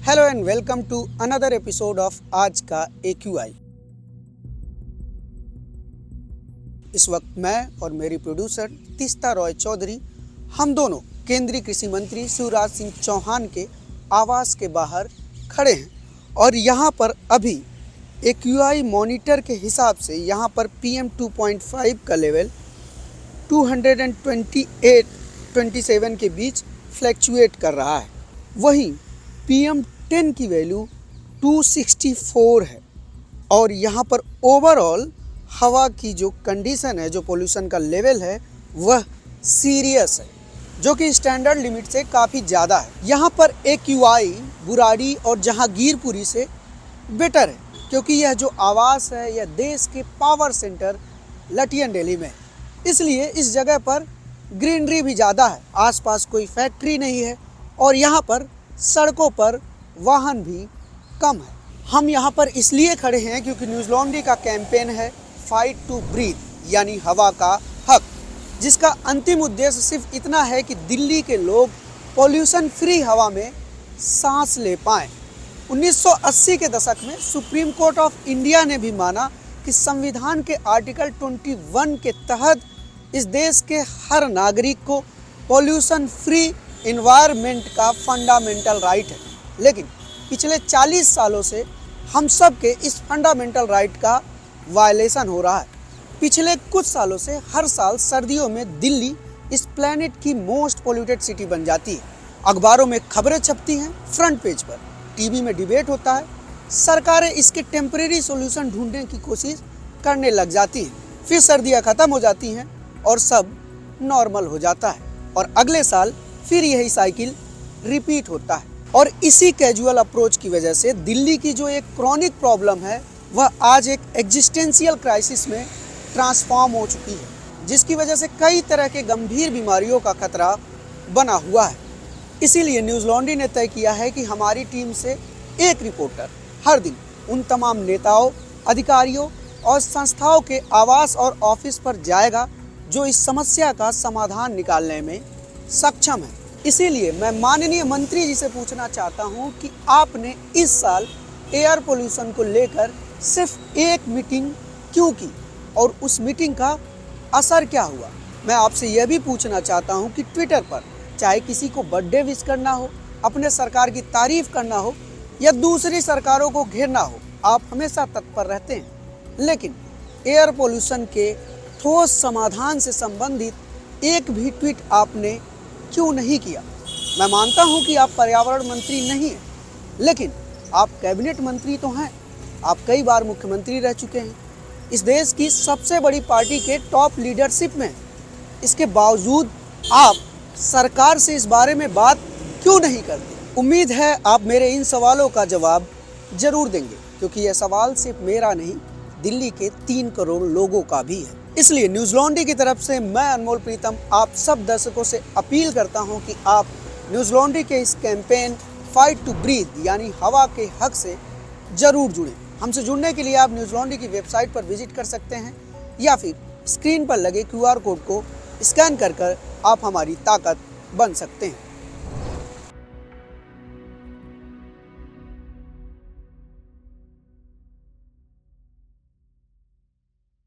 Hello and welcome to another episode of आज का AQI। इस वक्त मैं और मेरी प्रोड्यूसर तीस्ता रॉय चौधरी हम दोनों केंद्रीय कृषि मंत्री शिवराज सिंह चौहान के आवास के बाहर खड़े हैं और यहाँ पर अभी AQI मॉनिटर के हिसाब से यहाँ पर PM 2.5 का लेवल 228-27 के बीच फ्लैक्चुएट कर रहा है। वहीं PM 10 की वैल्यू 264 है और यहाँ पर ओवरऑल हवा की जो कंडीशन है, जो पोल्यूशन का लेवल है वह सीरियस है, जो कि स्टैंडर्ड लिमिट से काफ़ी ज़्यादा है। यहाँ पर AQI बुराड़ी और जहांगीरपुरी से बेटर है क्योंकि यह जो आवास है यह देश के पावर सेंटर लटियन दिल्ली में है, इसलिए इस जगह पर ग्रीनरी भी ज़्यादा है, आसपास कोई फैक्ट्री नहीं है और यहाँ पर सड़कों पर वाहन भी कम है। हम यहाँ पर इसलिए खड़े हैं क्योंकि न्यूज़ लॉन्ड्री का कैंपेन है फाइट टू ब्रीथ यानी हवा का हक, जिसका अंतिम उद्देश्य सिर्फ इतना है कि दिल्ली के लोग पॉल्यूशन फ्री हवा में सांस ले पाएँ। 1980 के दशक में सुप्रीम कोर्ट ऑफ इंडिया ने भी माना कि संविधान के आर्टिकल 21 के तहत इस देश के हर नागरिक को पॉल्यूशन फ्री इन्वायरमेंट का फंडामेंटल राइट है। लेकिन पिछले 40 सालों से हम सब के इस फंडामेंटल राइट का वायलेशन हो रहा है। पिछले कुछ सालों से हर साल सर्दियों में दिल्ली इस प्लेनेट की मोस्ट पोल्यूटेड सिटी बन जाती है। अखबारों में खबरें छपती हैं, फ्रंट पेज पर, टीवी में डिबेट होता है, सरकारें इसके टेम्परेरी सॉल्यूशन ढूंढने की कोशिश करने लग जाती हैं। फिर सर्दियां ख़त्म हो जाती हैं और सब नॉर्मल हो जाता है और अगले साल फिर यही साइकिल रिपीट होता है। और इसी कैजुअल अप्रोच की वजह से दिल्ली की जो एक क्रॉनिक प्रॉब्लम है वह आज एक एग्जिस्टेंशियल क्राइसिस में ट्रांसफॉर्म हो चुकी है, जिसकी वजह से कई तरह के गंभीर बीमारियों का खतरा बना हुआ है। इसीलिए न्यूज़ लॉन्ड्री ने तय किया है कि हमारी टीम से एक रिपोर्टर हर दिन उन तमाम नेताओं, अधिकारियों और संस्थाओं के आवास और ऑफिस पर जाएगा जो इस समस्या का समाधान निकालने में सक्षम है। इसीलिए मैं माननीय मंत्री जी से पूछना चाहता हूं कि आपने इस साल एयर पोल्यूशन को लेकर सिर्फ एक मीटिंग क्यों की और उस मीटिंग का असर क्या हुआ। मैं आपसे यह भी पूछना चाहता हूं कि ट्विटर पर चाहे किसी को बर्थडे विश करना हो, अपने सरकार की तारीफ करना हो या दूसरी सरकारों को घेरना हो, आप हमेशा तत्पर रहते हैं, लेकिन एयर पोल्यूशन के ठोस समाधान से संबंधित एक भी ट्वीट आपने क्यों नहीं किया। मैं मानता हूं कि आप पर्यावरण मंत्री नहीं हैं, लेकिन आप कैबिनेट मंत्री तो हैं। आप कई बार मुख्यमंत्री रह चुके हैं, इस देश की सबसे बड़ी पार्टी के टॉप लीडरशिप में। इसके बावजूद आप सरकार से इस बारे में बात क्यों नहीं करते। उम्मीद है आप मेरे इन सवालों का जवाब जरूर देंगे, क्योंकि यह सवाल सिर्फ मेरा नहीं, दिल्ली के 3 करोड़ लोगों का भी है। इसलिए न्यूज़ लॉन्ड्री की तरफ से मैं अनमोल प्रीतम आप सब दर्शकों से अपील करता हूं कि आप न्यूज़ लॉन्ड्री के इस कैंपेन फाइट टू ब्रीथ यानी हवा के हक से जरूर जुड़ें। हमसे जुड़ने के लिए आप न्यूज़ लॉन्ड्री की वेबसाइट पर विजिट कर सकते हैं या फिर स्क्रीन पर लगे QR कोड को स्कैन कर आप हमारी ताकत बन सकते हैं।